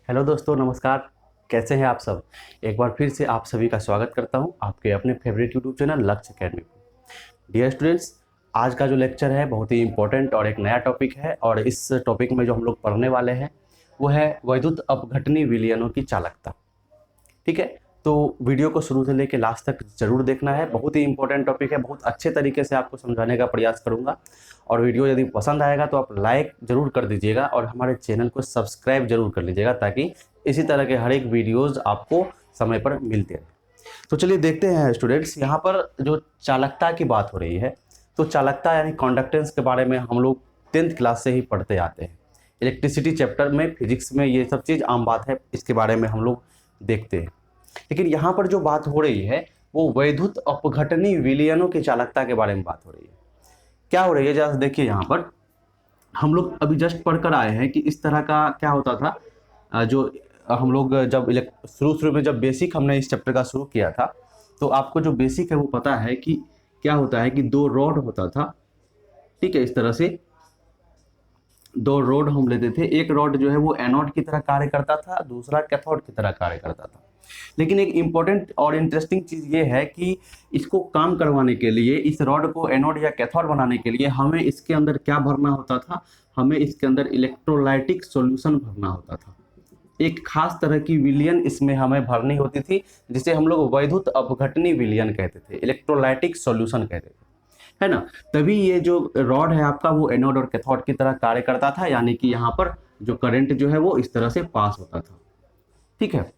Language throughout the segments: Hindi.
हेलो दोस्तों, नमस्कार। कैसे हैं आप सब? एक बार फिर से आप सभी का स्वागत करता हूं आपके अपने फेवरेट यूट्यूब चैनल लक्ष्य अकेडमी पर। डियर स्टूडेंट्स, आज का जो लेक्चर है बहुत ही इंपॉर्टेंट और एक नया टॉपिक है और इस टॉपिक में जो हम लोग पढ़ने वाले हैं वो है वैद्युत अपघटनी विलयनों की चालकता। ठीक है, तो वीडियो को शुरू से लेकर लास्ट तक जरूर देखना है। बहुत ही इंपॉर्टेंट टॉपिक है, बहुत अच्छे तरीके से आपको समझाने का प्रयास करूंगा। और वीडियो यदि पसंद आएगा तो आप लाइक जरूर कर दीजिएगा और हमारे चैनल को सब्सक्राइब जरूर कर लीजिएगा ताकि इसी तरह के हर एक वीडियोज़ आपको समय पर मिलते रहे। तो चलिए देखते हैं स्टूडेंट्स, यहाँ पर जो चालकता की बात हो रही है तो चालकता यानी कंडक्टेंस के बारे में हम लोग 10th क्लास से ही पढ़ते आते हैं। इलेक्ट्रिसिटी चैप्टर में, फिजिक्स में ये सब चीज़ आम बात है, इसके बारे में हम लोग देखते हैं। लेकिन यहाँ पर जो बात हो रही है वो वैद्युत अपघटनी विलयनों की चालकता के बारे में बात हो रही है। क्या हो रही है जरा देखिए, यहाँ पर हम लोग अभी जस्ट पढ़कर आए हैं कि इस तरह का क्या होता था। जो हम लोग जब शुरू में जब बेसिक हमने इस चैप्टर का शुरू किया था तो आपको जो बेसिक है वो पता है कि क्या होता है कि दो रॉड होता था। ठीक है, इस तरह से दो रॉड हम लेते थे। एक रॉड जो है वो एनोड की तरह कार्य करता था, दूसरा कैथोड की तरह कार्य करता था। लेकिन एक इम्पॉर्टेंट और इंटरेस्टिंग चीज़ ये है कि इसको काम करवाने के लिए, इस रॉड को एनोड या कैथोड बनाने के लिए हमें इसके अंदर क्या भरना होता था? हमें इसके अंदर इलेक्ट्रोलाइटिक सॉल्यूशन भरना होता था। एक खास तरह की विलयन इसमें हमें भरनी होती थी जिसे हम लोग वैद्युत अपघटनी विलयन कहते थे, इलेक्ट्रोलाइटिक सॉल्यूशन कहते थे, है ना। तभी ये जो रॉड है आपका वो एनोड और कैथोड की तरह कार्य करता था, यानी कि यहाँ पर जो करंट जो है वो इस तरह से पास होता था। ठीक है,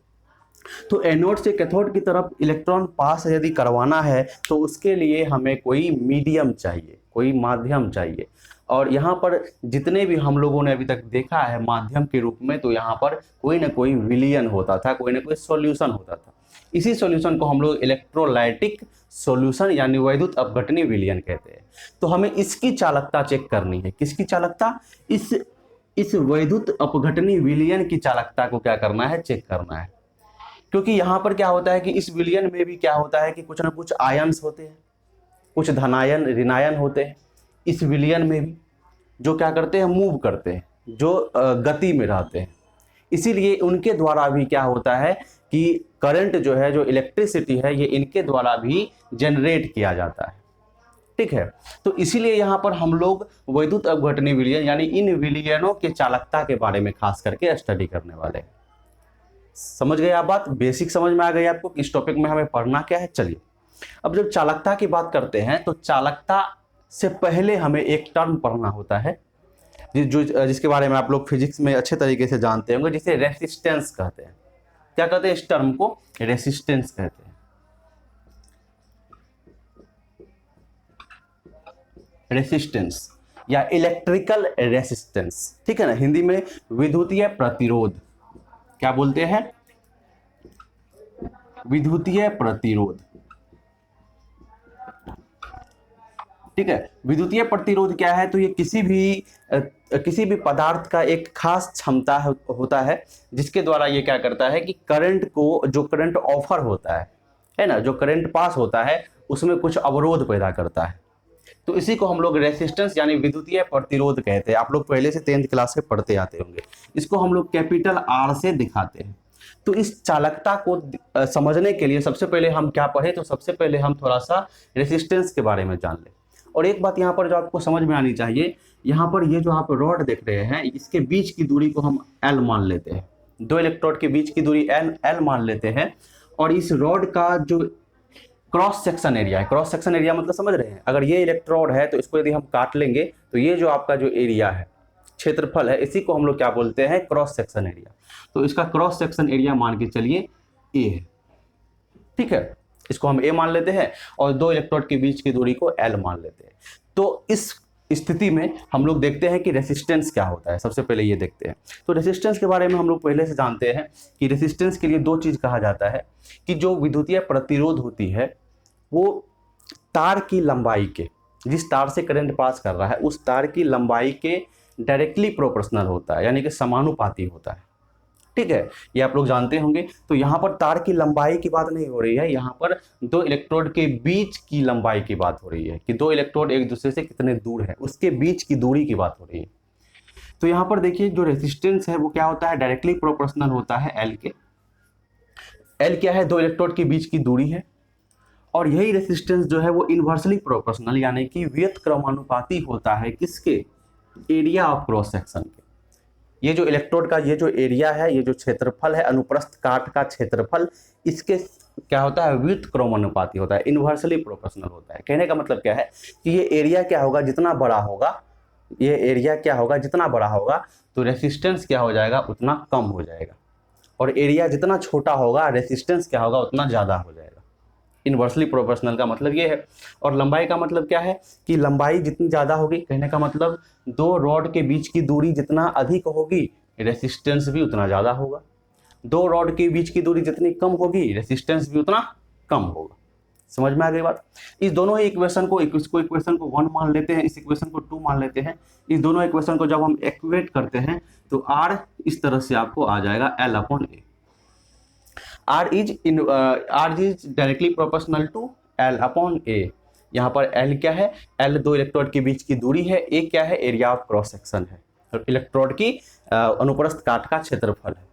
तो एनोड से कैथोड की तरफ इलेक्ट्रॉन पास यदि करवाना है तो उसके लिए हमें कोई मीडियम चाहिए, कोई माध्यम चाहिए। और यहाँ पर जितने भी हम लोगों ने अभी तक देखा है माध्यम के रूप में, तो यहाँ पर कोई ना कोई विलयन होता था, कोई ना कोई सॉल्यूशन होता था। इसी सॉल्यूशन को हम लोग इलेक्ट्रोलाइटिक सॉल्यूशन यानी वैद्युत अपघटनी विलयन कहते हैं। तो हमें इसकी चालकता चेक करनी है। किसकी चालकता? इस वैद्युत अपघटनी विलयन की चालकता को क्या करना है? चेक करना है। क्योंकि यहाँ पर क्या होता है कि इस विलयन में भी क्या होता है कि कुछ ना कुछ आयन्स होते हैं, कुछ धनायन ऋणायन होते हैं इस विलयन में भी, जो क्या करते हैं? मूव करते हैं, जो गति में रहते हैं। इसीलिए उनके द्वारा भी क्या होता है कि करंट जो है, जो इलेक्ट्रिसिटी है, ये इनके द्वारा भी जनरेट किया जाता है। ठीक है, तो इसीलिए यहाँ पर हम लोग वैद्युत अपघटनी विलयन यानी इन विलयनों के चालकता के बारे में खास करके स्टडी करने वाले हैं। समझ गए आप बात? बेसिक समझ में आ गई आपको इस टॉपिक में हमें पढ़ना क्या है? चलिए, अब जब चालकता की बात करते हैं तो चालकता से पहले हमें एक टर्म पढ़ना होता है जिसके बारे में आप लोग फिजिक्स में अच्छे तरीके से जानते होंगे, जिसे रेसिस्टेंस कहते हैं। क्या कहते हैं? इस टर्म को रेसिस्टेंस कहते हैं। रेसिस्टेंस या इलेक्ट्रिकल रेसिस्टेंस, ठीक है ना। हिंदी में विद्युतीय प्रतिरोध। क्या बोलते हैं? विद्युतीय प्रतिरोध। ठीक है, विद्युतीय प्रतिरोध क्या है? तो ये किसी भी पदार्थ का एक खास क्षमता होता है जिसके द्वारा ये क्या करता है कि करंट को, जो करंट ऑफर होता है ना, जो करंट पास होता है उसमें कुछ अवरोध पैदा करता है। तो इसी को हम लोग रेसिस्टेंस यानी विद्युतीय प्रतिरोध कहते हैं। आप लोग पहले से 10th क्लास से पढ़ते आते होंगे। इसको हम लोग कैपिटल आर से दिखाते हैं। तो इस चालकता को समझने के लिए सबसे पहले हम क्या पढ़े? तो सबसे पहले हम थोड़ा सा रेसिस्टेंस के बारे में जान लें। और एक बात यहाँ पर जो आपको समझ में आनी चाहिए, यहाँ पर ये जो आप रॉड देख रहे हैं इसके बीच की दूरी को हम एल मान लेते हैं। दो इलेक्ट्रोड के बीच की दूरी एल मान लेते हैं। और इस रॉड का जो क्रॉस सेक्शन एरिया है, क्रॉस सेक्शन एरिया मतलब समझ रहे हैं, अगर ये इलेक्ट्रोड है तो इसको यदि हम काट लेंगे तो ये जो आपका जो एरिया है, क्षेत्रफल है, इसी को हम लोग क्या बोलते हैं? Cross section area. तो इसका क्रॉस सेक्शन एरिया मान के चलिए ए है। ठीक है, इसको हम ए मान लेते हैं और दो इलेक्ट्रोड के बीच की दूरी को एल मान लेते हैं। तो इस स्थिति में हम लोग देखते हैं कि रेसिस्टेंस क्या होता है। सबसे पहले ये देखते हैं। तो रेसिस्टेंस के बारे में हम लोग पहले से जानते हैं कि रेसिस्टेंस के लिए दो चीज कहा जाता है कि जो विद्युतीय प्रतिरोध होती है वो तार की लंबाई के, जिस तार से करंट पास कर रहा है उस तार की लंबाई के डायरेक्टली प्रोपोर्शनल होता है, यानी कि समानुपाती होता है। ठीक है, ये आप लोग जानते होंगे। तो यहाँ पर तार की लंबाई की बात नहीं हो रही है, यहाँ पर दो इलेक्ट्रोड के बीच की लंबाई की बात हो रही है कि दो इलेक्ट्रोड एक दूसरे से कितने दूर है, उसके बीच की दूरी की बात हो रही है। तो यहाँ पर देखिए जो रेजिस्टेंस है वो क्या होता है, डायरेक्टली प्रोपोर्शनल होता है एल के। एल क्या है, दो इलेक्ट्रोड के बीच की दूरी है, और यही रेजिस्टेंस जो है वो इनवर्सली प्रोपोर्शनल यानी कि व्युत्क्रमानुपाती होता है किसके, एरिया ऑफ क्रॉस सेक्शन के। ये जो इलेक्ट्रोड का ये जो एरिया है, ये जो क्षेत्रफल है, अनुप्रस्थ काट का क्षेत्रफल, इसके क्या होता है, व्युत्क्रमानुपाती होता है, इनवर्सली प्रोपोर्शनल होता है। कहने का मतलब क्या है कि ये एरिया क्या होगा, जितना बड़ा होगा, ये एरिया क्या होगा, जितना बड़ा होगा तो रेजिस्टेंस क्या हो जाएगा, उतना कम हो जाएगा, और एरिया जितना छोटा होगा रेजिस्टेंस क्या होगा, उतना ज़्यादा हो जाएगा। इनवर्सली प्रोपोर्शनल का मतलब ये है। और लंबाई का मतलब क्या है कि लंबाई जितनी ज़्यादा होगी, कहने का मतलब दो रॉड के बीच की दूरी जितना अधिक होगी रेजिस्टेंस भी उतना ज़्यादा होगा, दो रॉड के बीच की दूरी जितनी कम होगी रेजिस्टेंस भी उतना कम होगा। समझ में आ गई बात। इस दोनों इक्वेशन को, इसको इक्वेशन को 1 मान लेते हैं, इस इक्वेशन को 2 मान लेते हैं। इस दोनों इक्वेशन को जब हम इक्वेट करते हैं तो R इस तरह से आपको आ जाएगा L/A। R is directly proportional to L/A। यहाँ पर L क्या है, L दो इलेक्ट्रोड के बीच की दूरी है, A क्या है, एरिया ऑफ क्रॉस सेक्शन है, इलेक्ट्रोड की अनुप्रस्थ काट का क्षेत्रफल है।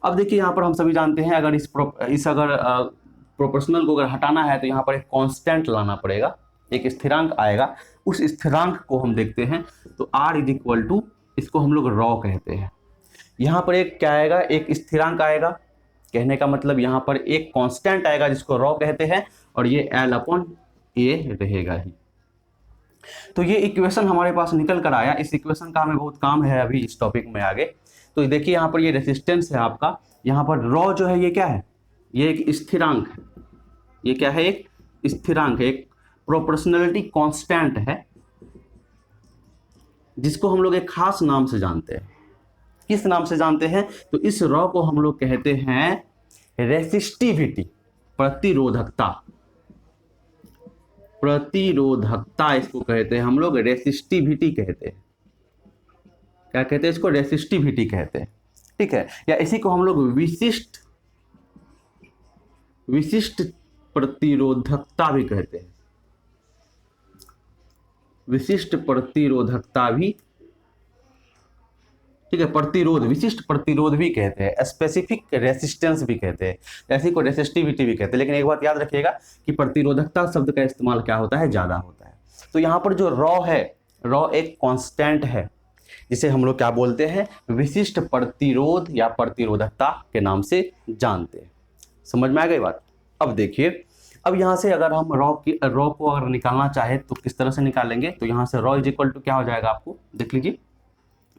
अब देखिए यहाँ पर हम सभी जानते हैं अगर अगर प्रोपोर्शनल को अगर हटाना है तो यहाँ पर एक कांस्टेंट लाना पड़ेगा, एक स्थिरांक आएगा। उस स्थिरांक को हम देखते हैं तो R इज इक्वल टू, इसको हम लोग रॉ कहते हैं। यहाँ पर एक क्या आएगा, एक स्थिरांक आएगा, कहने का मतलब यहाँ पर एक कांस्टेंट आएगा जिसको रॉ कहते हैं, और ये L/A रहेगा ही। तो ये इक्वेशन हमारे पास निकल कर आया। इस इक्वेशन का हमें बहुत काम है अभी इस टॉपिक में आगे। तो देखिए यहाँ पर ये रेजिस्टेंस है आपका, यहाँ पर रॉ जो है ये क्या है, ये एक स्थिरांक है, ये क्या है, एक स्थिरांक है, एक प्रोपोर्शनलिटी कांस्टेंट है, जिसको हम लोग एक खास नाम से जानते हैं। किस नाम से जानते हैं, तो इस रॉ को हम लोग कहते हैं रेसिस्टिविटी, प्रतिरोधकता। प्रतिरोधकता इसको कहते हैं हम लोग, रेसिस्टिविटी कहते हैं। क्या कहते हैं इसको, रेसिस्टिविटी कहते हैं, ठीक है। या इसी को हम लोग विशिष्ट प्रतिरोधकता भी कहते हैं, विशिष्ट प्रतिरोधकता भी, ठीक है। प्रतिरोध, विशिष्ट प्रतिरोध भी कहते हैं, स्पेसिफिक रेसिस्टेंस भी कहते हैं, ऐसी को रेसिस्टिविटी भी कहते हैं। लेकिन एक बात याद रखिएगा कि प्रतिरोधकता शब्द का इस्तेमाल क्या होता है, ज़्यादा होता है। तो यहाँ पर जो रॉ है, रॉ एक कांस्टेंट है जिसे हम लोग क्या बोलते हैं, विशिष्ट प्रतिरोध या प्रतिरोधकता के नाम से जानते हैं। समझ में आ गई बात। अब देखिए, अब यहाँ से अगर हम रॉ को अगर निकालना चाहे तो किस तरह से निकालेंगे, तो यहाँ से रॉ इज इक्वल टू क्या हो जाएगा, आपको देख लीजिए,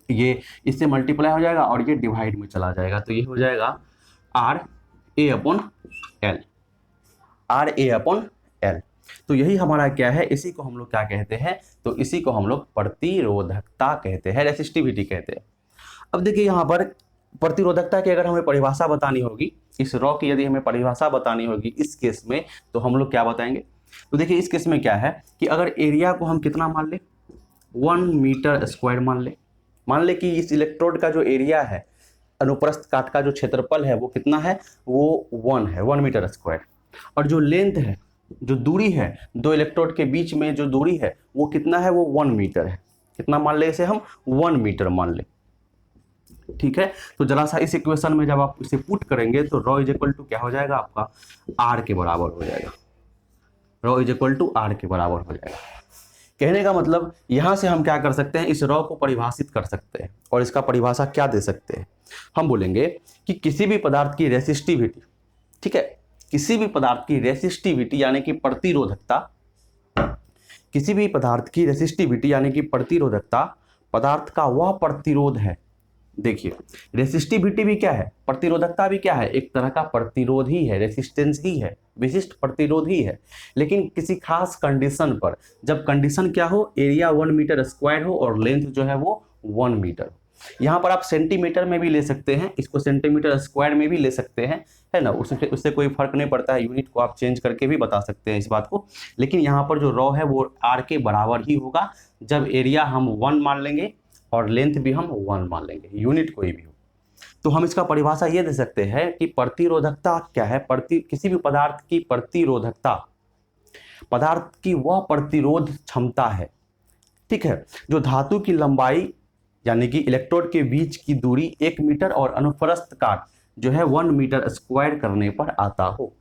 ये इससे मल्टीप्लाई हो जाएगा और ये डिवाइड में चला जाएगा, तो ये हो जाएगा RA/L, RA/L। तो यही हमारा क्या है, इसी को हम लोग क्या कहते हैं, तो इसी को हम लोग प्रतिरोधकता कहते हैं, रेसिस्टिविटी कहते हैं। अब देखिए यहाँ पर प्रतिरोधकता की अगर हमें परिभाषा बतानी होगी, इस रॉ की यदि हमें परिभाषा बतानी होगी इस केस में, तो हम लोग क्या बताएंगे। तो देखिए इस केस में क्या है कि अगर एरिया को हम कितना मान ले, 1 मीटर स्क्वायर मान ले कि इस इलेक्ट्रोड का जो एरिया है, अनुप्रस्थ काट का जो क्षेत्रफल है वो कितना है, वो 1 है, 1 मीटर स्क्वायर। और जो लेंथ है, जो दूरी है, दो इलेक्ट्रोड के बीच में जो दूरी है वो कितना है, वो 1 मीटर है। कितना मान ले इसे हम, 1 मीटर मान ले, ठीक है। तो जरा सा इस इक्वेशन में जब आप इसे पुट करेंगे तो रॉ इज इक्वल टू क्या हो जाएगा, आपका R के बराबर हो जाएगा, rho is equal to R के बराबर हो जाएगा। कहने का मतलब यहां से हम क्या कर सकते हैं, इस रॉ को परिभाषित कर सकते हैं, और इसका परिभाषा क्या दे सकते हैं, हम बोलेंगे कि किसी भी पदार्थ की रेसिस्टिविटी, ठीक है, किसी भी पदार्थ की रेसिस्टिविटी यानी कि प्रतिरोधकता, किसी भी पदार्थ की रेसिस्टिविटी यानी कि प्रतिरोधकता, पदार्थ का वह प्रतिरोध है। देखिए रेसिस्टिविटी भी क्या है, प्रतिरोधकता भी क्या है, एक तरह का प्रतिरोध ही है, रेसिस्टेंस ही है, विशिष्ट प्रतिरोध ही है। लेकिन किसी खास कंडीशन पर, जब कंडीशन क्या हो, एरिया 1 मीटर स्क्वायर हो और लेंथ जो है वो 1 मीटर हो। यहाँ पर आप सेंटीमीटर में भी ले सकते हैं, इसको सेंटीमीटर स्क्वायर में भी ले सकते हैं, है ना, उससे कोई फर्क नहीं पड़ता है, यूनिट को आप चेंज करके भी बता सकते हैं इस बात को। लेकिन यहाँ पर जो रॉ है वो R के बराबर ही होगा जब एरिया हम 1 मान लेंगे और लेंथ भी हम 1 मान लेंगे, यूनिट कोई भी हो। तो हम इसका परिभाषा ये दे सकते हैं कि प्रतिरोधकता क्या है, किसी भी पदार्थ की प्रतिरोधकता, पदार्थ की वह प्रतिरोध क्षमता है, ठीक है, जो धातु की लंबाई यानी कि इलेक्ट्रोड के बीच की दूरी 1 मीटर और अनुप्रस्थ काट जो है 1 मीटर स्क्वायर करने पर आता हो।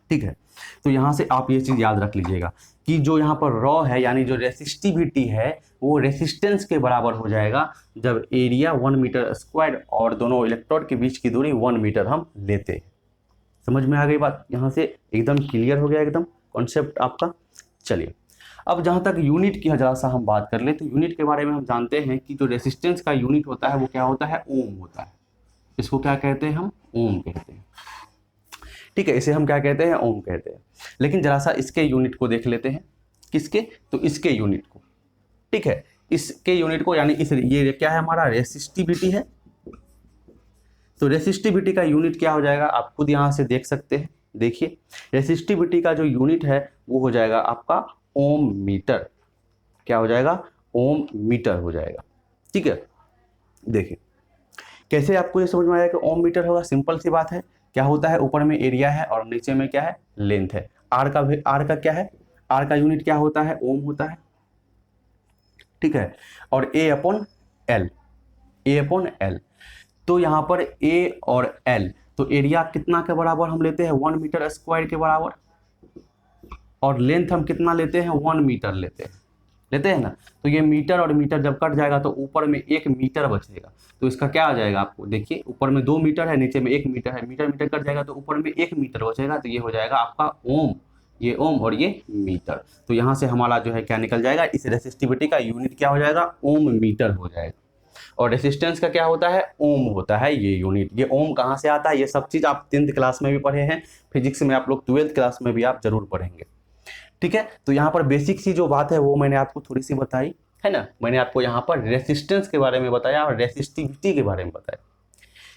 ठीक है, तो यहाँ से आप ये चीज़ याद रख लीजिएगा कि जो यहाँ पर रॉ है यानी जो रेसिस्टिविटी है वो रेसिस्टेंस के बराबर हो जाएगा जब एरिया 1 मीटर स्क्वायर और दोनों इलेक्ट्रोड के बीच की दूरी 1 मीटर हम लेते हैं। समझ में आ गई बात? यहाँ से एकदम क्लियर हो गया एकदम कॉन्सेप्ट आपका। चलिए अब जहाँ तक यूनिट की जरा सा हम बात कर ले तो यूनिट के बारे में हम जानते हैं कि जो रेसिस्टेंस का यूनिट होता है वो क्या होता है? ओम होता है। इसको क्या कहते हैं? हम ओम कहते हैं। ठीक है, इसे हम क्या कहते हैं? ओम कहते हैं। लेकिन जरा सा इसके यूनिट को देख लेते हैं। किसके? तो इसके यूनिट को। ठीक है, इसके यूनिट को यानी इस ये क्या है हमारा? रेसिस्टिविटी है। तो रेसिस्टिविटी का यूनिट क्या हो जाएगा? आप खुद यहाँ से देख सकते हैं। देखिए रेसिस्टिविटी का जो यूनिट है वो हो जाएगा आपका ओम मीटर। क्या हो जाएगा? ओम मीटर हो जाएगा। ठीक है, देखिए कैसे आपको ये समझ में आया कि ओम मीटर होगा? सिंपल सी बात है। क्या होता है? ऊपर में एरिया है और नीचे में क्या है? लेंथ है। आर का क्या है? आर का यूनिट क्या होता है? ओम होता है। ठीक है, और ए अपॉन एल। तो यहाँ पर ए और एल तो एरिया कितना के बराबर हम लेते हैं? 1 मीटर स्क्वायर के बराबर। और लेंथ हम कितना लेते हैं? 1 मीटर लेते हैं ना। तो ये मीटर और मीटर जब कट जाएगा तो ऊपर में 1 मीटर बचेगा। तो इसका क्या आ जाएगा आपको? देखिए ऊपर में 2 मीटर है, नीचे में 1 मीटर है। मीटर कट जाएगा तो ऊपर में 1 मीटर बचेगा। तो ये हो जाएगा आपका ओम। ये ओम और ये मीटर। तो यहाँ से हमारा जो है क्या निकल जाएगा? इस रेसिस्टिविटी का यूनिट क्या हो जाएगा? ओम मीटर हो जाएगा। और रेसिस्टेंस का क्या होता है? ओम होता है ये यूनिट। ये ओम कहाँ से आता है? ये सब चीज़ आप 10th क्लास में भी पढ़े हैं, फिजिक्स में आप लोग 12th क्लास में भी आप जरूर पढ़ेंगे। ठीक है, तो यहाँ पर बेसिक सी जो बात है वो मैंने आपको थोड़ी सी बताई है ना। मैंने आपको यहाँ पर रेसिस्टेंस के बारे में बताया और रेसिस्टिविटी के बारे में बताया।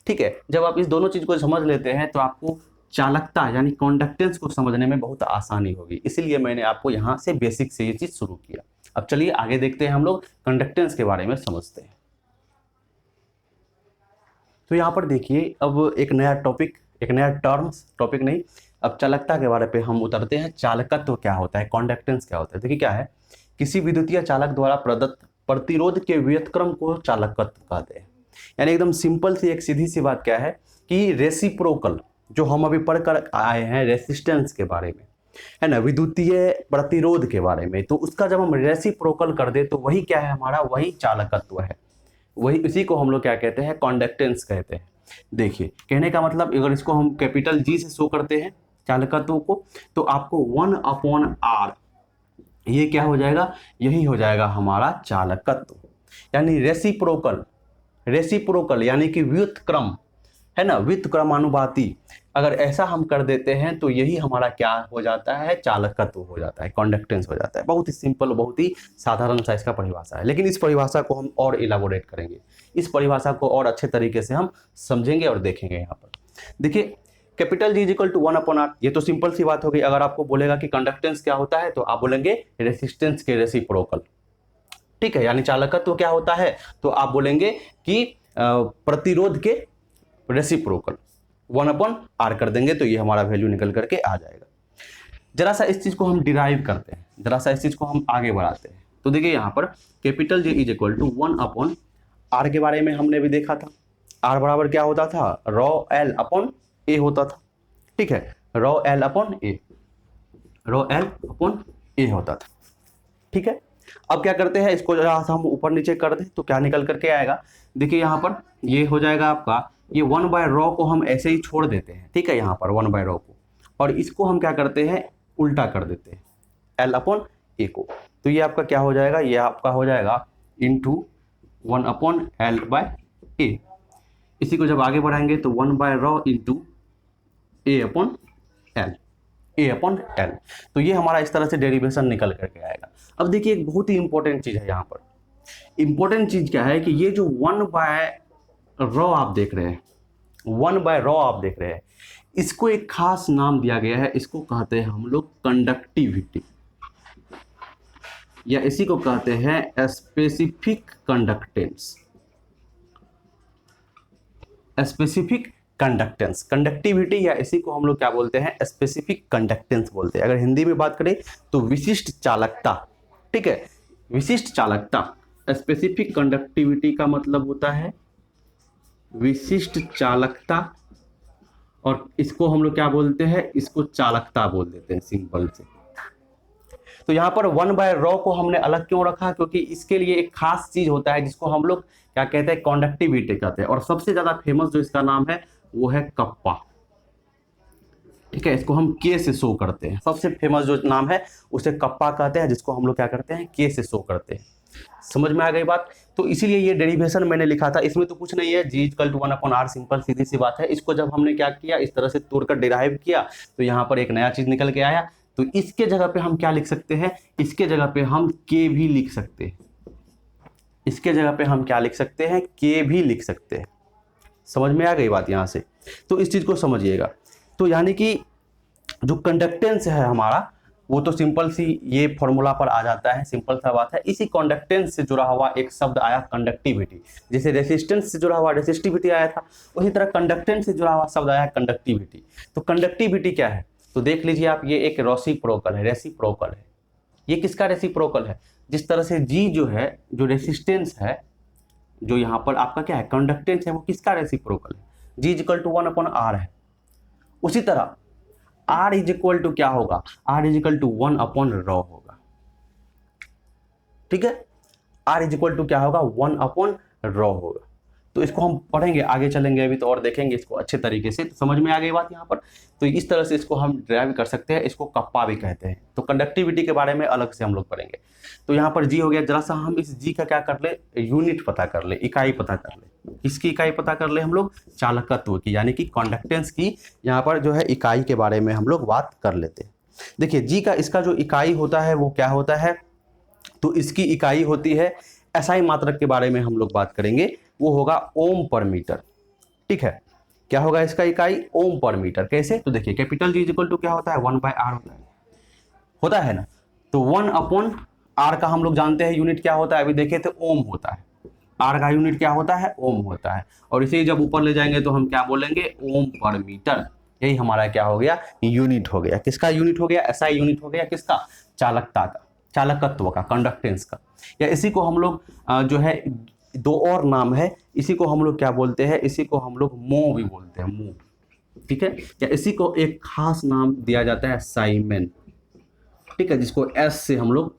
ठीक है, जब आप इस दोनों चीज़ को समझ लेते हैं तो आपको चालकता यानी कॉन्डक्टेंस को समझने में बहुत आसानी होगी। इसीलिए मैंने आपको यहाँ से बेसिक से ये चीज़ शुरू किया। अब चलिए आगे देखते हैं, हम लोग कंडक्टेंस के बारे में समझते हैं। तो यहाँ पर देखिए अब एक नया टॉपिक नहीं, अब चालकता के बारे पे हम उतरते हैं। चालकत्व क्या होता है? कॉन्डक्टेंस क्या होता है? देखिए क्या है, किसी विद्युतीय चालक द्वारा प्रदत्त प्रतिरोध के व्युत्क्रम को चालकत्व कहते हैं। यानी एकदम सिंपल सी एक सीधी सी बात क्या है कि रेसिप्रोकल, जो हम अभी पढ़कर आए हैं रेसिस्टेंस के बारे में, है ना, विद्युतीय प्रतिरोध के बारे में, तो उसका जब हम रेसिप्रोकल कर दे तो वही क्या है हमारा? वही चालकत्व है। वही इसी को हम लोग क्या कहते हैं? कॉन्डक्टेंस कहते हैं। देखिए कहने का मतलब अगर इसको हम कैपिटल जी से शो करते हैं चालकत्व को, तो आपको 1/r ये क्या हो जाएगा? यही हो जाएगा हमारा चालकत्व। यानी रेसिप्रोकल यानी कि व्युत्क्रम, है ना, व्युत्क्रमानुपाती। अगर ऐसा हम कर देते हैं तो यही हमारा क्या हो जाता है? चालकत्व हो जाता है, कॉन्डक्टेंस हो जाता है। बहुत ही सिंपल, बहुत ही साधारण सा इसका परिभाषा है। लेकिन इस परिभाषा को हम और इलाबोरेट करेंगे, इस परिभाषा को और अच्छे तरीके से हम समझेंगे और देखेंगे। यहाँ पर देखिए capital G equal to 1/r, ये तो सिंपल सी बात हो गई। अगर आपको बोलेगा कि कंडक्टेंस क्या होता है तो आप बोलेंगे रेसिस्टेंस के रेसिप्रोकल। ठीक है, यानी चालकत्व क्या होता है तो आप बोलेंगे कि प्रतिरोध के रेसिप्रोकल 1/r कर देंगे तो ये हमारा वैल्यू निकल करके आ जाएगा। जरा सा इस चीज को हम डिराइव करते हैं, जरा सा इस चीज को हम आगे बढ़ाते हैं। तो देखिए यहाँ पर capital J is equal to 1/r के बारे में हमने भी देखा था। r बराबर क्या होता था? रॉ L अपॉन ए होता था। ठीक है, रॉ L अपॉन ए होता था। ठीक है, अब क्या करते हैं, इसको जरा सा हम ऊपर नीचे कर दें तो क्या निकल करके आएगा? देखिए यहाँ पर ये हो जाएगा आपका, ये 1/ρ को हम ऐसे ही छोड़ देते हैं। ठीक है, यहाँ पर 1/ρ को, और इसको हम क्या करते हैं? उल्टा कर देते हैं L अपॉन ए को। तो ये आपका क्या हो जाएगा? ये आपका हो जाएगा इंटू 1/L/A। इसी को जब आगे बढ़ाएंगे तो 1/ρ इंटू ए अपॉन एल। तो ये हमारा इस तरह से डेरिवेशन निकल करके आएगा। अब देखिए एक बहुत ही इंपॉर्टेंट चीज है यहाँ पर। इंपॉर्टेंट चीज क्या है कि ये जो 1/ρ आप देख रहे हैं, इसको एक खास नाम दिया गया है। इसको कहते हैं हम लोग कंडक्टिविटी, या इसी को कहते हैं स्पेसिफिक कंडक्टेंस। कंडक्टिविटी या इसी को हम लोग क्या बोलते हैं? स्पेसिफिक कंडक्टेंस बोलते हैं। अगर हिंदी में बात करें तो विशिष्ट चालकता। ठीक है, विशिष्ट चालकता स्पेसिफिक कंडक्टिविटी का मतलब होता है विशिष्ट चालकता, और इसको हम लोग क्या बोलते हैं, इसको चालकता बोल देते हैं सिंपल से। तो यहाँ पर 1/ρ को हमने अलग क्यों रखा, क्योंकि इसके लिए एक खास चीज होता है जिसको हम लोग क्या कहते हैं, कंडक्टिविटी कहते हैं। और सबसे ज्यादा फेमस जो इसका नाम है वो है कप्पा। ठीक है, इसको हम के से शो करते हैं। सबसे फेमस जो नाम है उसे कप्पा कहते हैं, जिसको हम लोग क्या करते हैं, के से शो करते हैं। समझ में आ गई बात। तो इसीलिए ये डेरिवेशन मैंने लिखा था, इसमें तो कुछ नहीं है, G = 1/r, सिंपल सीधी सी बात है। इसको जब हमने क्या किया, इस तरह से तोड़कर डिराइव किया तो यहाँ पर एक नया चीज निकल के आया। तो इसके जगह पे हम क्या लिख सकते हैं, इसके जगह पे हम के भी लिख सकते हैं। इसके जगह पे हम क्या लिख सकते हैं, के भी लिख सकते हैं। समझ में आ गई बात यहाँ से। तो इस चीज को समझिएगा। तो यानी कि जो कंडक्टेंस है हमारा, वो तो सिंपल सी ये फॉर्मूला पर आ जाता है, सिंपल सा बात है। इसी कंडक्टेंस से जुड़ा हुआ एक शब्द आया कंडक्टिविटी। जैसे रेसिस्टेंस से जुड़ा हुआ रेसिस्टिविटी आया था, उसी तरह कंडक्टेंस से जुड़ा हुआ शब्द आया कंडक्टिविटी। तो कंडक्टिविटी क्या है, तो देख लीजिए आप, ये एक रेसिप्रोकल है। रेसिप्रोकल है, ये किसका रेसिप्रोकल है, जिस तरह से जी जो है, जो रेसिस्टेंस है, जो यहाँ पर आपका क्या है कंडक्टेंस है, वो किसका रेसिप्रोकल है, G = 1/r है। उसी तरह R = क्या होगा, R = 1/ρ होगा। ठीक है, R = क्या होगा, 1/ρ होगा। तो इसको हम पढ़ेंगे, आगे चलेंगे अभी तो और देखेंगे इसको अच्छे तरीके से। तो समझ में आ गई बात यहाँ पर। तो इस तरह से इसको हम ड्राइव कर सकते हैं, इसको कप्पा भी कहते हैं। तो कंडक्टिविटी के बारे में अलग से हम लोग पढ़ेंगे। तो यहाँ पर जी हो गया, जरा सा हम इस जी का क्या कर ले, यूनिट पता कर ले, इकाई पता कर ले। किसकी इकाई पता कर ले हम लोग, चालकत्व की, यानी कि कंडक्टेंस की। यहाँ पर जो है इकाई के बारे में हम लोग बात कर लेते हैं। देखिए जी का, इसका जो इकाई होता है वो क्या होता है, तो इसकी इकाई होती है एसआई मात्रक के बारे में हम लोग बात करेंगे, वो होगा ओम पर मीटर। ठीक है, क्या होगा इसका इकाई, ओम पर मीटर। कैसे, तो देखिए कैपिटल G = क्या होता है, 1/r होता है ना। तो 1/r का हम लोग जानते हैं यूनिट क्या होता है, अभी देखे तो ओम होता है। R का यूनिट क्या होता है, ओम होता है। और इसे जब ऊपर ले जाएंगे तो हम क्या बोलेंगे, ओम पर मीटर। यही हमारा क्या हो गया, यूनिट हो गया। किसका यूनिट हो गया, एसआई यूनिट हो गया, किसका, चालकता का, चालकत्व का, कंडक्टेंस का। या इसी को हम लोग जो है, दो और नाम है, इसी को हम लोग क्या बोलते हैं, इसी को हम लोग मो भी बोलते हैं, मो। ठीक है, या इसी को एक खास नाम दिया जाता है साइमन। ठीक है, जिसको एस से हम लोग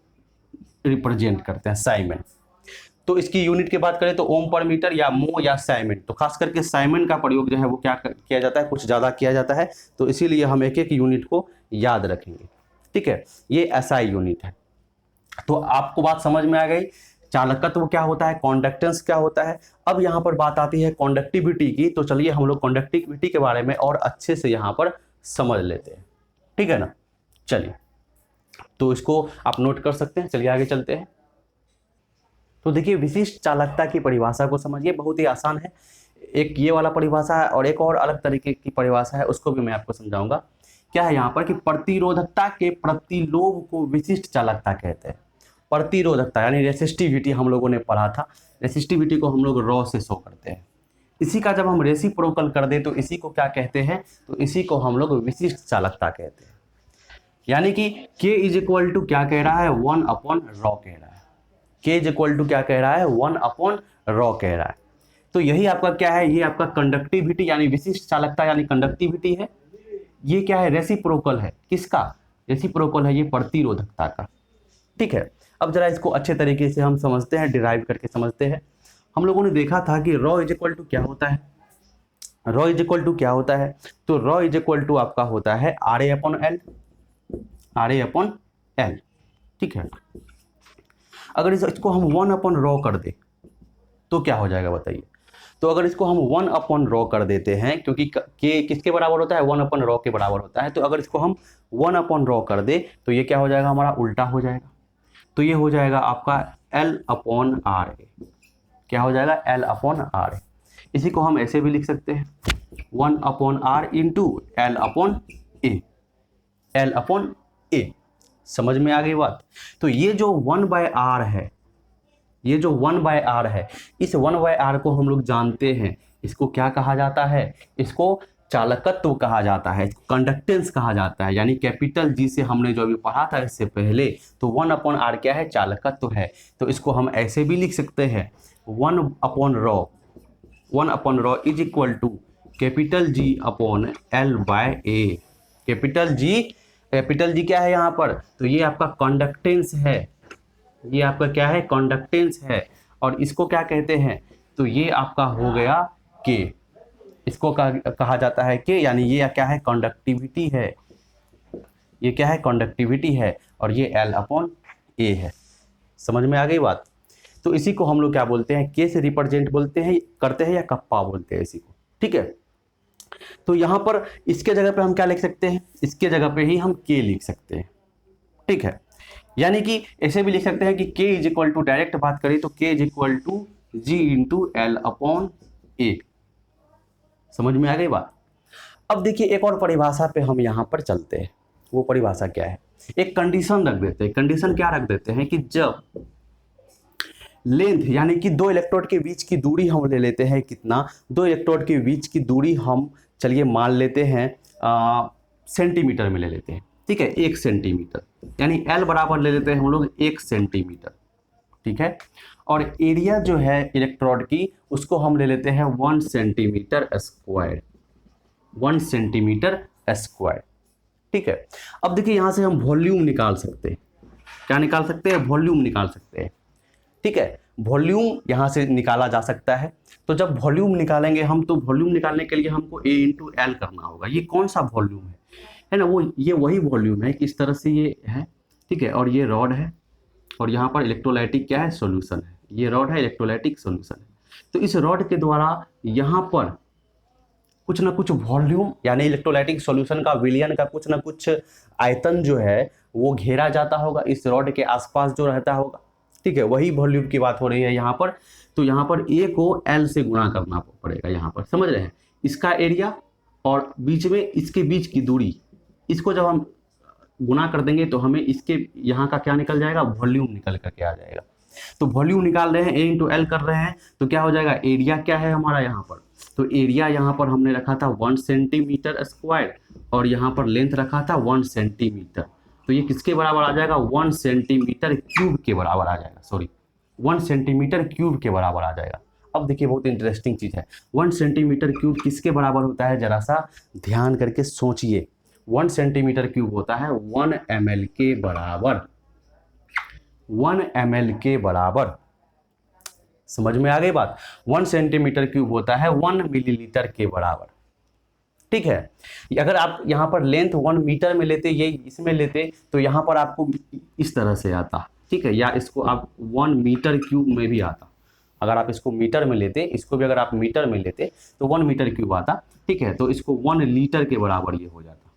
रिप्रेजेंट करते हैं, साइमन। तो इसकी यूनिट की बात करें तो ओम पर मीटर या मो या साइमन। तो खास करके साइमन का प्रयोग जो है वो क्या किया जाता है, कुछ ज़्यादा किया जाता है। तो इसीलिए हम एक एक यूनिट को याद रखेंगे। ठीक है, ये एसआई यूनिट है। तो आपको बात समझ में आ गई, चालकत्व क्या होता है, कंडक्टेंस क्या होता है। अब यहाँ पर बात आती है कंडक्टिविटी की। तो चलिए हम लोग कंडक्टिविटी के बारे में और अच्छे से यहाँ पर समझ लेते हैं। ठीक है ना, चलिए तो इसको आप नोट कर सकते हैं। चलिए आगे चलते हैं। तो देखिए विशिष्ट चालकता की परिभाषा को समझिए, बहुत ही आसान है। एक ये वाला परिभाषा है और एक और अलग तरीके की परिभाषा है, उसको भी मैं आपको समझाऊंगा। क्या है यहाँ पर कि प्रतिरोधकता के प्रतिलोम को विशिष्ट चालकता कहते हैं। प्रतिरोधकता यानी रेसिस्टिविटी हम लोगों ने पढ़ा था, रेसिस्टिविटी को हम लोग ρ से शो करते हैं। इसी का जब हम रेसिप्रोकल कर दें तो इसी को क्या कहते हैं, तो इसी को हम लोग विशिष्ट चालकता कहते हैं। यानी कि K = क्या कह रहा है, 1/ρ कह रहा है। K = क्या कह रहा है, 1/ρ कह रहा है। तो यही आपका क्या है, ये आपका कंडक्टिविटी यानी विशिष्ट चालकता यानी कंडक्टिविटी है। ये क्या है, रेसिप्रोकल है। किसका, रेसिप्रोकल है ये प्रतिरोधकता का। ठीक है, अब जरा इसको अच्छे तरीके से हम समझते हैं, डिराइव करके समझते हैं। हम लोगों ने देखा था कि ρ = क्या होता है, ρ = क्या होता है, तो ρ = आपका होता है RA/L, RA/L। ठीक है, अगर इसको हम 1/ρ कर दे तो क्या हो जाएगा बताइए। तो अगर इसको हम 1/ρ कर देते हैं, क्योंकि K किसके बराबर होता है, 1/ρ के बराबर होता है। तो अगर इसको हम 1/ρ कर दे तो ये क्या हो जाएगा, हमारा उल्टा हो जाएगा। तो ये हो जाएगा आपका L/RA। क्या हो जाएगा, L/RA। इसी को हम ऐसे भी लिख सकते हैं, 1/R × L/A। समझ में आ गई बात। तो ये जो 1/R है, ये जो 1/R है, इस 1/R को हम लोग जानते हैं, इसको क्या कहा जाता है, इसको चालकत्व कहा जाता है, कंडक्टेंस कहा जाता है। यानी कैपिटल जी से हमने जो अभी पढ़ा था इससे पहले, तो 1/r क्या है, चालकत्व है। तो इसको हम ऐसे भी लिख सकते हैं 1/ρ, 1/ρ is equal to capital G upon L by A. Capital G क्या है यहाँ पर, तो ये आपका कंडक्टेंस है, ये आपका क्या है, कंडक्टेंस है। और इसको क्या कहते हैं, तो ये आपका हो गया के, इसको कहा जाता है के, यानी ये क्या है, कंडक्टिविटी है, ये क्या है, कंडक्टिविटी है। और ये एल अपॉन ए है। समझ में आ गई बात। तो इसी को हम लोग क्या बोलते हैं, के से रिप्रेजेंट बोलते हैं, करते हैं, या कप्पा बोलते हैं इसी को। ठीक है, तो यहां पर इसके जगह पे हम क्या लिख सकते हैं, इसके जगह पे ही हम के लिख सकते हैं। ठीक है, यानी कि ऐसे भी लिख सकते हैं कि के इज इक्वल टू, डायरेक्ट बात करें तो K is equal to G into L upon A. समझ में आ गई बात। अब देखिए एक और परिभाषा पे हम यहां पर चलते हैं। वो परिभाषा क्या है, एक कंडीशन रख देते हैं। कंडीशन क्या रख देते हैं कि जब लेंथ यानी कि दो इलेक्ट्रोड के बीच की दूरी हम ले लेते हैं, कितना, दो इलेक्ट्रोड के बीच की दूरी हम चलिए मान लेते हैं सेंटीमीटर में ले लेते हैं। ठीक है, 1 सेंटीमीटर, यानी एल बराबर ले लेते हैं हम लोग 1 सेंटीमीटर। ठीक है, और एरिया जो है इलेक्ट्रोड की उसको हम ले लेते हैं 1 सेंटीमीटर स्क्वायर, 1 सेंटीमीटर स्क्वायर। ठीक है, अब देखिए यहां से हम वॉल्यूम निकाल सकते हैं। क्या निकाल सकते हैं, वॉल्यूम निकाल सकते हैं। ठीक है, वॉल्यूम यहां से निकाला जा सकता है। तो जब वॉल्यूम निकालेंगे हम, तो वॉल्यूम निकालने के लिए हमको A इंटू एल करना होगा। ये कौन सा वॉल्यूम है ना, वो ये वही वॉल्यूम है कि इस तरह से ये है। ठीक है, और ये रॉड है, और यहाँ पर इलेक्ट्रोलाइटिक क्या है, सॉल्यूशन है। ये रॉड है, इलेक्ट्रोलाइटिक सॉल्यूशन है। तो इस रॉड के द्वारा यहाँ पर कुछ ना कुछ वॉल्यूम यानी इलेक्ट्रोलाइटिक सॉल्यूशन का, विलयन का कुछ ना कुछ आयतन जो है वो घेरा जाता होगा, इस रॉड के आसपास जो रहता होगा। ठीक है, वही वॉल्यूम की बात हो रही है यहाँ पर। तो यहाँ पर ए को एल से गुणा करना पड़ेगा यहाँ पर, समझ रहे हैं। इसका एरिया और बीच में इसके बीच की दूरी, इसको जब हम गुणा कर देंगे तो हमें इसके यहाँ का क्या निकल जाएगा, वॉल्यूम निकल करके आ जाएगा। तो वॉल्यूम निकाल रहे हैं, ए इंटू एल कर रहे हैं, तो क्या हो जाएगा, एरिया क्या है हमारा यहाँ पर, तो एरिया यहाँ पर हमने रखा था 1 सेंटीमीटर स्क्वायर, और यहाँ पर लेंथ रखा था 1 सेंटीमीटर। तो ये किसके बराबर आ जाएगा, 1 सेंटीमीटर क्यूब के बराबर आ जाएगा, सॉरी 1 सेंटीमीटर क्यूब के बराबर आ जाएगा। अब देखिए बहुत इंटरेस्टिंग चीज़ है, 1 सेंटीमीटर क्यूब किसके बराबर होता है, जरा सा ध्यान करके सोचिए। 1 सेंटीमीटर क्यूब होता है 1 ml के बराबर, 1 ml के बराबर। समझ में आ गई बात। 1 सेंटीमीटर क्यूब होता है 1 मिलीलीटर के बराबर। ठीक है, अगर आप यहाँ पर लेंथ 1 मीटर में लेते, ये इसमें लेते, तो यहाँ पर आपको इस तरह से आता। ठीक है, या इसको आप 1 मीटर क्यूब में भी आता। अगर आप इसको मीटर में लेते, इसको भी अगर आप मीटर में लेते तो 1 मीटर क्यूब आता। ठीक है, तो इसको 1 लीटर के बराबर ये हो जाता।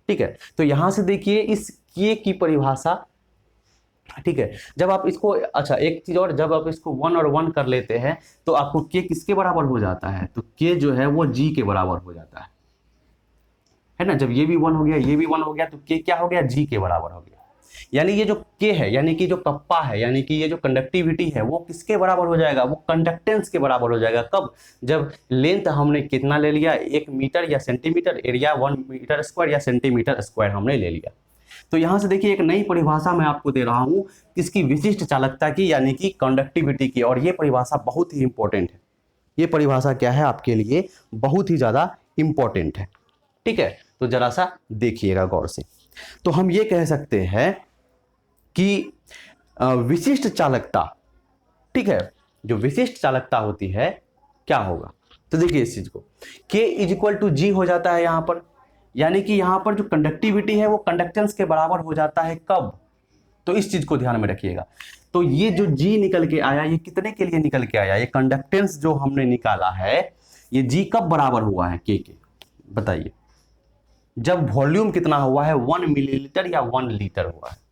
ठीक है, तो यहां से देखिए इस के की परिभाषा। ठीक है, जब आप इसको, अच्छा एक चीज और, जब आप इसको 1 और 1 कर लेते हैं तो आपको के किसके बराबर हो जाता है, तो के जो है वो जी के बराबर हो जाता है ना। जब ये भी 1 हो गया, ये भी 1 हो गया, तो के क्या हो गया, जी के बराबर हो गया। यानी ये जो के है, यानी कि जो कप्पा है, यानी कि ये जो कंडक्टिविटी है, वो किसके बराबर हो जाएगा, वो कंडक्टेंस के बराबर हो जाएगा। कब, जब लेंथ हमने कितना ले लिया, 1 मीटर या सेंटीमीटर, एरिया 1 मीटर स्क्वायर या सेंटीमीटर स्क्वायर हमने ले लिया। तो यहां से देखिए एक नई परिभाषा मैं आपको दे रहा हूं किसकी, विशिष्ट चालकता की, यानी कि कंडक्टिविटी की। और ये परिभाषा बहुत ही इंपॉर्टेंट है। ये परिभाषा क्या है आपके लिए, बहुत ही ज्यादा इंपॉर्टेंट है। ठीक है, तो जरा सा देखिएगा गौर से। तो हम ये कह सकते हैं कि विशिष्ट चालकता, ठीक है, जो विशिष्ट चालकता होती है क्या होगा, तो देखिए इस चीज को, K इज इक्वल टू जी हो जाता है यहां पर। यानी कि यहां पर जो कंडक्टिविटी है वो कंडक्टेंस के बराबर हो जाता है। कब, तो इस चीज को ध्यान में रखिएगा। तो ये जो जी निकल के आया, ये कितने के लिए निकल के आया, ये कंडक्टेंस जो हमने निकाला है, ये जी कब बराबर हुआ है के, बताइए। जब वॉल्यूम कितना हुआ है, 1 मिलीलीटर या 1 लीटर हुआ है।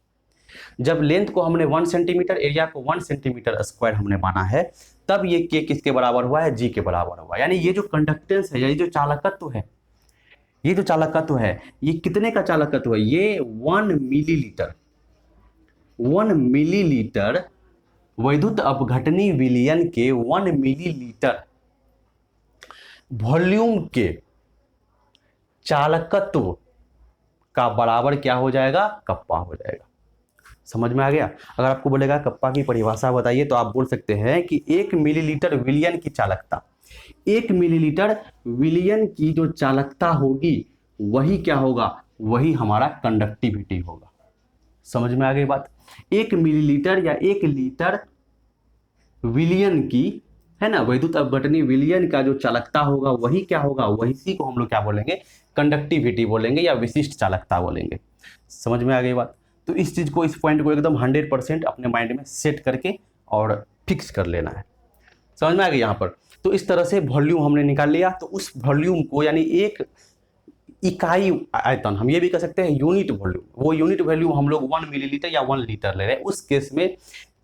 जब लेंथ को हमने 1 सेंटीमीटर, एरिया को 1 सेंटीमीटर स्क्वायर हमने माना है, तब ये के किसके बराबर हुआ है, जी के बराबर हुआ। यानी ये जो कंडक्टेंस है, ये जो चालकत्व है, ये जो चालकत्व है, ये कितने का चालकत्व है, ये 1 मिलीलीटर, 1 मिलीलीटर वैद्युत अपघटनी विलयन के 1 मिलीलीटर वॉल्यूम के चालकत्व का बराबर क्या हो जाएगा, कप्पा हो जाएगा। समझ में आ गया। अगर आपको बोलेगा कप्पा की परिभाषा बताइए तो आप बोल सकते हैं कि 1 मिलीलीटर विलियन की चालकता, 1 मिलीलीटर विलियन की जो चालकता होगी वही क्या होगा, वही हमारा कंडक्टिविटी होगा। समझ में आ गई बात। 1 मिलीलीटर या 1 लीटर विलियन की, है ना, वैद्युत अपघटनी विलियन का जो चालकता होगा वही क्या होगा, वही सी को हम लोग क्या बोलेंगे, कंडक्टिविटी बोलेंगे या विशिष्ट चालकता बोलेंगे। समझ में आ गई बात। तो इस चीज को, इस पॉइंट को एकदम 100% अपने माइंड में सेट करके और फिक्स कर लेना है। समझ में आ गई यहाँ पर। तो इस तरह से वॉल्यूम हमने निकाल लिया। तो उस वॉल्यूम को, यानी एक इकाई आयतन, हम ये भी कह सकते हैं यूनिट वॉल्यूम, वो यूनिट वॉल्यूम हम लोग 1 मिलीलीटर या 1 लीटर ले रहे हैं। उस केस में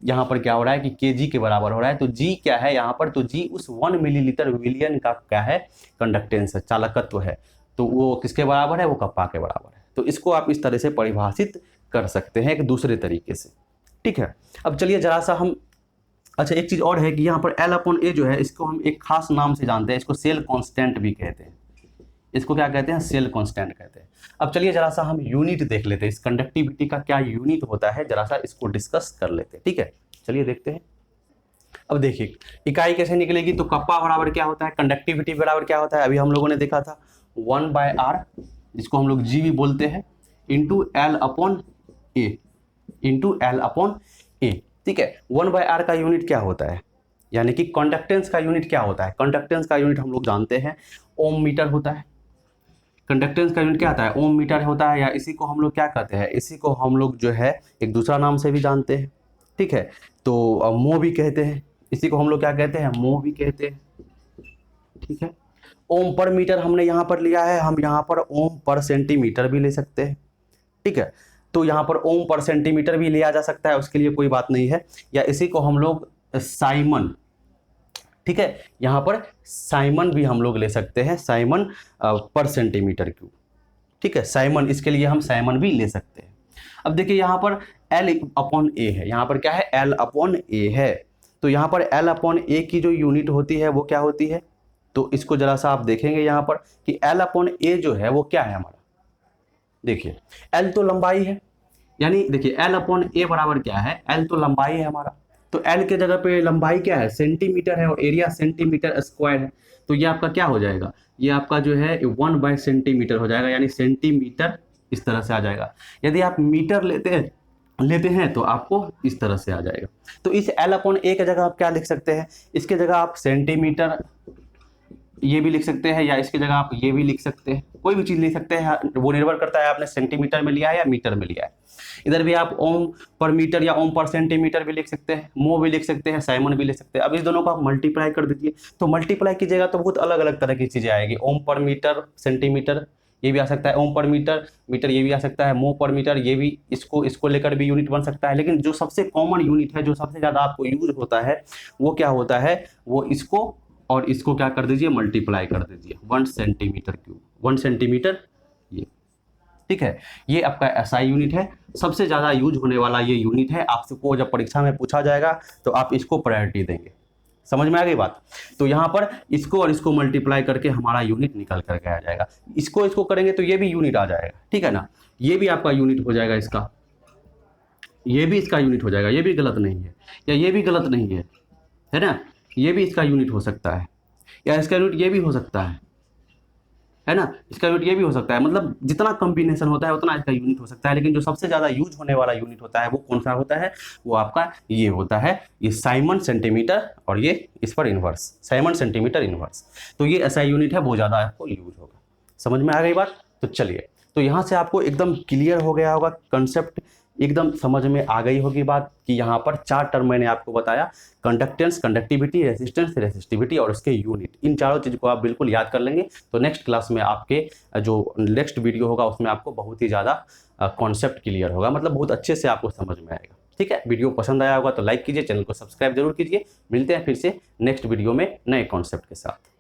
यहाँ पर क्या हो रहा है कि केजी के बराबर हो रहा है। तो जी क्या है यहाँ पर, तो जी उस 1 मिलीलीटर विलियन का क्या है, कंडक्टेंस है, चालकत्व है। तो वो किसके बराबर है, वो कप्पा के बराबर है। तो इसको आप इस तरह से परिभाषित कर सकते हैं एक दूसरे तरीके से। ठीक है। अब चलिए जरा सा हम, अच्छा एक चीज और है कि यहाँ पर L/A जो है, इसको हम एक खास नाम से जानते हैं, इसको सेल कांस्टेंट भी कहते हैं। इसको क्या कहते हैं, सेल कांस्टेंट कहते हैं। अब चलिए जरा सा हम यूनिट देख लेते हैं, इस कंडक्टिविटी का क्या यूनिट होता है, जरा सा इसको डिस्कस कर लेते हैं। ठीक है, चलिए देखते हैं। अब देखिए इकाई कैसे निकलेगी, तो कप्पा बराबर क्या होता है, कंडक्टिविटी बराबर क्या होता है, अभी हम लोगों ने देखा था 1/r, जिसको हम लोग जी भी बोलते हैं, इंटू L/A, इंटू L/A। ठीक है, 1/r का यूनिट क्या होता है, यानी कि कंडक्टेंस का यूनिट क्या होता है, कंडक्टेंस का यूनिट हम लोग जानते हैं ओम मीटर होता है। कंडक्टेंस का यूनिट क्या आता है, ओम मीटर होता है, या इसी को हम लोग क्या कहते हैं, इसी को हम लोग जो है एक दूसरा नाम से भी जानते हैं। ठीक है, तो मो भी कहते हैं, इसी को हम लोग क्या कहते हैं, मो भी कहते हैं। ठीक है, ओम पर मीटर हमने यहाँ पर लिया है, हम यहाँ पर ओम पर सेंटीमीटर भी ले सकते हैं। ठीक है, तो यहाँ पर ओम पर सेंटीमीटर भी लिया जा सकता है, उसके लिए कोई बात नहीं है। या इसी को हम लोग साइमन, ठीक है, यहाँ पर साइमन भी हम लोग ले सकते हैं, साइमन पर सेंटीमीटर क्यूब। ठीक है, साइमन, इसके लिए हम साइमन भी ले सकते हैं। अब देखिए यहाँ पर L/A है, यहाँ पर क्या है, L/A है। तो यहाँ पर L/A की जो यूनिट होती है वो क्या होती है, तो इसको जरा सा आप देखेंगे यहाँ पर कि L/A जो है वो क्या है हमारा, देखिए L तो लंबाई है, यानी देखिए L/A बराबर क्या है, L तो लंबाई है हमारा। तो L के जगह पे लंबाई क्या है, सेंटीमीटर है, और एरिया सेंटीमीटर स्क्वायर है। तो ये आपका क्या हो जाएगा, ये आपका जो है 1/सेंटीमीटर हो जाएगा, यानी सेंटीमीटर इस तरह से आ जाएगा। यदि आप मीटर लेते हैं तो आपको इस तरह से आ जाएगा। तो इस L/A की जगह आप क्या लिख सकते हैं, इसके जगह आप सेंटीमीटर ये भी लिख सकते हैं, या इसकी जगह आप ये भी लिख सकते हैं, कोई भी चीज़ लिख सकते हैं, वो निर्भर करता है आपने सेंटीमीटर में लिया है या मीटर में लिया है। इधर भी आप ओम पर मीटर या ओम पर सेंटीमीटर भी लिख सकते हैं, मो भी लिख सकते हैं, साइमन भी लिख सकते हैं। अब इस दोनों को आप मल्टीप्लाई कर दीजिए, तो मल्टीप्लाई कीजिएगा तो बहुत अलग अलग तरह की चीज़ें आएगी। ओम पर मीटर सेंटीमीटर ये भी आ सकता है, ओम पर मीटर मीटर ये भी आ सकता है, मो पर मीटर ये भी, इसको लेकर भी यूनिट बन सकता है। लेकिन जो सबसे कॉमन यूनिट है, जो सबसे ज़्यादा आपको यूज होता है, वो क्या होता है, वो इसको और इसको क्या कर दीजिए, मल्टीप्लाई कर दीजिए, 1 सेंटीमीटर क्यूब, 1 सेंटीमीटर ये। ठीक है, ये आपका SI यूनिट है, सबसे ज़्यादा यूज होने वाला ये यूनिट है। आपको जब परीक्षा में पूछा जाएगा तो आप इसको प्रायोरिटी देंगे। समझ में आ गई बात। तो यहाँ पर इसको और इसको मल्टीप्लाई करके हमारा यूनिट निकल करके आ जाएगा। इसको करेंगे तो ये भी यूनिट आ जाएगा, ठीक है ना, ये भी आपका यूनिट हो जाएगा, इसका ये भी इसका यूनिट हो जाएगा, ये भी गलत नहीं है, या ये भी गलत नहीं है ना, ये भी इसका यूनिट हो सकता है, या इसका यूनिट ये भी हो सकता है ना, इसका यूनिट ये भी हो सकता है। मतलब जितना कॉम्बिनेशन होता है उतना इसका यूनिट हो सकता है। लेकिन जो सबसे ज़्यादा यूज होने वाला यूनिट होता है वो कौन सा होता है, वो आपका ये होता है, ये साइमन सेंटीमीटर, और ये इस पर इन्वर्स, साइमन सेंटीमीटर इन्वर्स। तो ये ऐसा यूनिट है, वो ज़्यादा आपको यूज होगा। समझ में आ गई बात। तो चलिए, तो यहाँ से आपको एकदम क्लियर हो गया होगा, कंसेप्ट एकदम समझ में आ गई होगी बात कि यहाँ पर 4 टर्म मैंने आपको बताया, कंडक्टेंस, कंडक्टिविटी, रेसिस्टेंस, रेसिस्टिविटी और उसके यूनिट। इन चारों चीज़ को आप बिल्कुल याद कर लेंगे तो नेक्स्ट क्लास में आपके जो नेक्स्ट वीडियो होगा उसमें आपको बहुत ही ज़्यादा कॉन्सेप्ट क्लियर होगा, मतलब बहुत अच्छे से आपको समझ में आएगा। ठीक है, वीडियो पसंद आया होगा तो लाइक कीजिए, चैनल को सब्सक्राइब जरूर कीजिए। मिलते हैं फिर से नेक्स्ट वीडियो में नए कॉन्सेप्ट के साथ।